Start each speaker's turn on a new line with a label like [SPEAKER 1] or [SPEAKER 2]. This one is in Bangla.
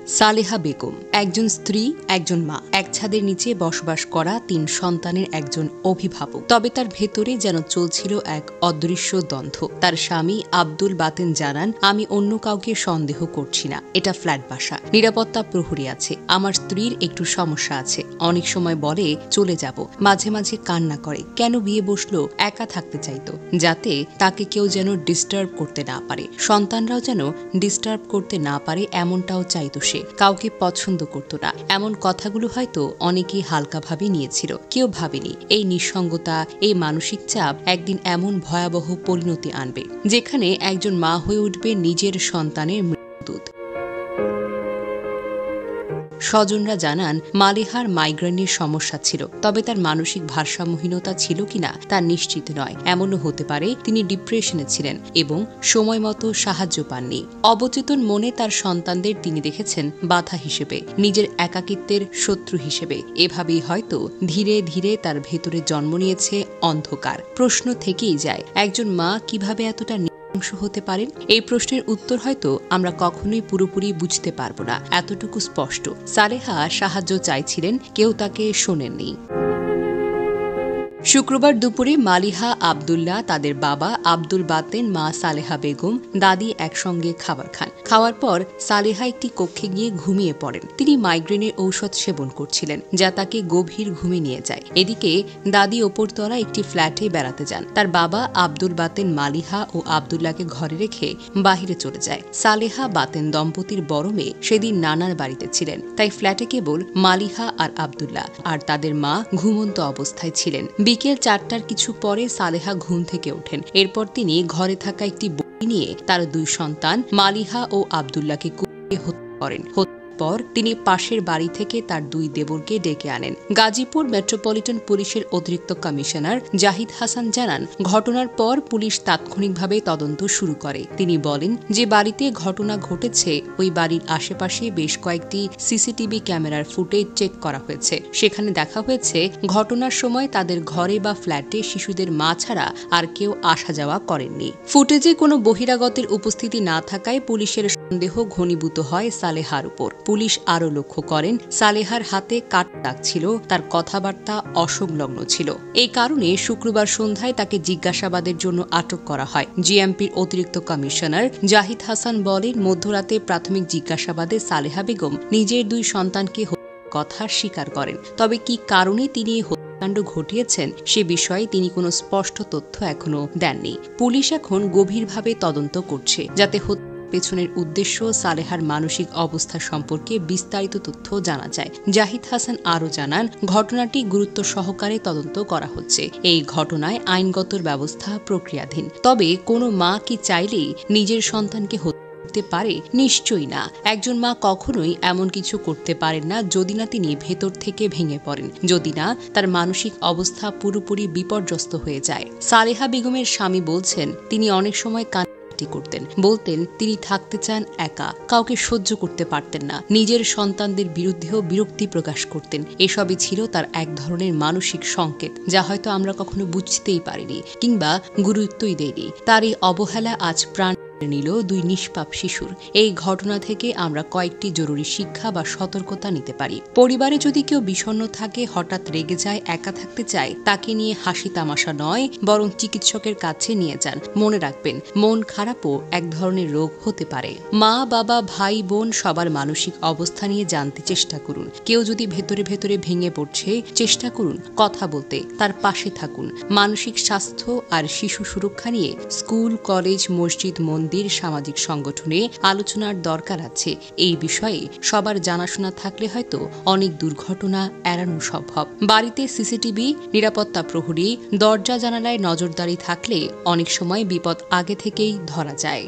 [SPEAKER 1] সালেহা বেগম একজন স্ত্রী, একজন মা, এক ছাদের নিচে বসবাস করা ৩ সন্তানের একজন অভিভাবক। তবে তার ভেতরে যেন চলছিল এক অদৃশ্য দ্বন্দ্ব। তার স্বামী আব্দুল বাতেন জানান, আমি অন্য কাউকে সন্দেহ করছি না, এটা ফ্ল্যাট বাসা, নিরাপত্তা প্রহরী আছে, আমার স্ত্রীর একটু সমস্যা আছে, অনেক সময় বলে চলে যাব, মাঝে মাঝে কান্না করে, কেন বিয়ে বসলো, একা থাকতে চাইতো, যাতে তাকে কেউ যেন ডিস্টার্ব করতে না পারে, সন্তানরাও যেন ডিস্টার্ব করতে না পারে এমনটাও চাইতো সে। কাউকে পছন্দ করত না, এমন কথাগুলো হয়তো অনেকেই হালকাভাবে নিয়েছিল। কেউ ভাবেনি এই নিঃসঙ্গতা, এই মানসিক চাপ একদিন এমন ভয়াবহ পরিণতি আনবে, যেখানে একজন মা হয়ে উঠবে নিজের সন্তানের মৃত্যুদূত। স্বজনরা জানান, মালেহার মাইগ্রেনের সমস্যা ছিল, তবে তার মানসিক ভারসাম্যহীনতা ছিল কিনা তা নিশ্চিত নয়। এমনও হতে পারে তিনি ডিপ্রেশনে ছিলেন এবং সময় মতো সাহায্য পাননি। অবচেতন মনে তার সন্তানদের তিনি দেখেছেন বাধা হিসেবে, নিজের একাকিত্বের শত্রু হিসেবে। এভাবেই হয়তো ধীরে ধীরে তার ভেতরে জন্ম নিয়েছে অন্ধকার। প্রশ্ন থেকেই যায়, একজন মা কিভাবে এতটা অংশ হতে পারেন? এই প্রশ্নের উত্তর হয়তো আমরা কখনোই পুরোপুরি বুঝতে পারবো না। এতটুকু স্পষ্ট, সালেহা সাহায্য চাইছিলেন, কেউ তাকে শোনেননি। শুক্রবার দুপুরে মালিহা আব্দুল্লাহ, তাদের বাবা আব্দুল বাতেন, মা সালেহা বেগম, দাদি একসঙ্গে খাবার খান। খাওয়ার পর সালেহা একটি কক্ষে গিয়ে ঘুমিয়ে পড়েন। তিনি মাইগ্রেনের ঔষধ সেবন করছিলেন, যা তাকে গভীর ঘুমে নিয়ে যায়। এদিকে দাদি ওপরতলা একটি ফ্ল্যাটে বেড়াতে যান। তার বাবা আব্দুল বাতেন মালিহা ও আব্দুল্লাহকে ঘরে রেখে বাহিরে চলে যায়। সালেহা বাতেন দম্পতির বড় মেয়ে সেদিন নানার বাড়িতে ছিলেন, তাই ফ্ল্যাটে কেবল মালিহা আর আব্দুল্লাহ আর তাদের মা ঘুমন্ত অবস্থায় ছিলেন। বিকেল ৪টার কিছু পরে সালেহা ঘুম থেকে ওঠেন। এরপর তিনি ঘরে থাকা একটি বই নিয়ে তার ২ সন্তান মালিহা ও আব্দুল্লাহকে কুপিয়ে হত্যা করেন। পর তিনি পাশের বাড়ি থেকে তার ২ দেবরকে ডেকে আনেন। গাজীপুর মেট্রোপলিটন পুলিশের অতিরিক্ত কমিশনার জাহিদ হাসান জানান, ঘটনার পর পুলিশ তাৎক্ষণিকভাবে তদন্ত শুরু করে। তিনি বলেন, যে বাড়িতে ঘটনা ঘটেছে ওই বাড়ির আশেপাশে বেশ কয়েকটি সিসিটিভি ক্যামেরার ফুটেজ চেক করা হয়েছে। সেখানে দেখা হয়েছে ঘটনার সময় তাদের ঘরে বা ফ্ল্যাটে শিশুদের মা ছাড়া আর কেউ আসা যাওয়া করেননি। ফুটেজে কোনো বহিরাগতের উপস্থিতি না থাকায় পুলিশের সন্দেহ ঘনীভূত হয় সালেহার উপর। পুলিশ আরও লক্ষ্য করেন, সালেহার হাতে কাটা দাগ ছিল, তার কথাবার্তা অসংলগ্ন ছিল। এই কারণে শুক্রবার সন্ধ্যায় তাকে জিজ্ঞাসাবাদের জন্য আটক করা হয়। জিএমপির অতিরিক্ত কমিশনার জাহিদ হাসান বলেন, মধ্যরাতে প্রাথমিক জিজ্ঞাসাবাদে সালেহা বেগম নিজের ২ সন্তানকে হত্যার কথা স্বীকার করেন। তবে কি কারণে তিনি হত্যাকাণ্ড ঘটিয়েছেন সে বিষয়ে তিনি কোনো স্পষ্ট তথ্য এখনো দেননি। পুলিশ এখন গভীরভাবে তদন্ত করছে, যাতে পেছনের উদ্দেশ্য, সালেহার মানসিক অবস্থা সম্পর্কে বিস্তারিত তথ্য জানা যায়। জাহিদ হাসান আরও জানান, ঘটনাটি গুরুত্ব সহকারে তদন্ত করা হচ্ছে। এই ঘটনায় আইনগত ব্যবস্থা প্রক্রিয়াধীন। তবে কোনো মা কি চাইলেই নিজের সন্তানকে হত্যা করতে পারে? নিশ্চয়ই না। একজন মা কখনোই এমন কিছু করতে পারেন না যদি না তিনি ভেতর থেকে ভেঙে পড়েন, যদি না তার মানসিক অবস্থা পুরোপুরি বিপর্যস্ত হয়ে যায়। সালেহা বেগমের স্বামী বলছেন, তিনি অনেক সময় করতেন, বলতেন তিনি থাকতে চান একা, কাউকে সহ্য করতে পারতেন না, নিজের সন্তানদের বিরুদ্ধেও বিরক্তি প্রকাশ করতেন। এসবই ছিল তার এক ধরনের মানসিক সংকেত, যা হয়তো আমরা কখনো বুঝতেই পারিনি কিংবা গুরুত্বই দেইনি। তার এই অবহেলা আজ প্রাণ নিল ২ নিষ্পাপ শিশুর। এই ঘটনা থেকে আমরা কয়েকটি জরুরি শিক্ষা বা সতর্কতা নিতে পারি। পরিবারে যদি কেউ বিষণ্ণ থাকে, হঠাৎ রেগে যায়, একা থাকতে চায়, তাকে নিয়ে হাসি তামাশা নয়, বরং চিকিৎসকের কাছে নিয়ে যান। মনে রাখবেন, মন খারাপও এক ধরনের রোগ হতে পারে। মা, বাবা, ভাই, বোন সবার মানসিক অবস্থা নিয়ে জানতে চেষ্টা করুন। কেউ যদি ভেতরে ভেতরে ভেঙে পড়ছে, চেষ্টা করুন কথা বলতে, তার পাশে থাকুন। মানসিক স্বাস্থ্য আর শিশু সুরক্ষা নিয়ে স্কুল, কলেজ, মসজিদ, মন্দির, সামাজিক সংগঠনে আলোচনার দরকার আছে। এই বিষয়ে সবার জানাশোনা থাকলে হয়তো অনেক দুর্ঘটনা এড়ানো সম্ভব। বাড়িতে সিসিটিভি, নিরাপত্তা প্রহরী, দরজা জানালায় নজরদারি থাকলে অনেক সময় বিপদ আগে থেকেই ধরা যায়।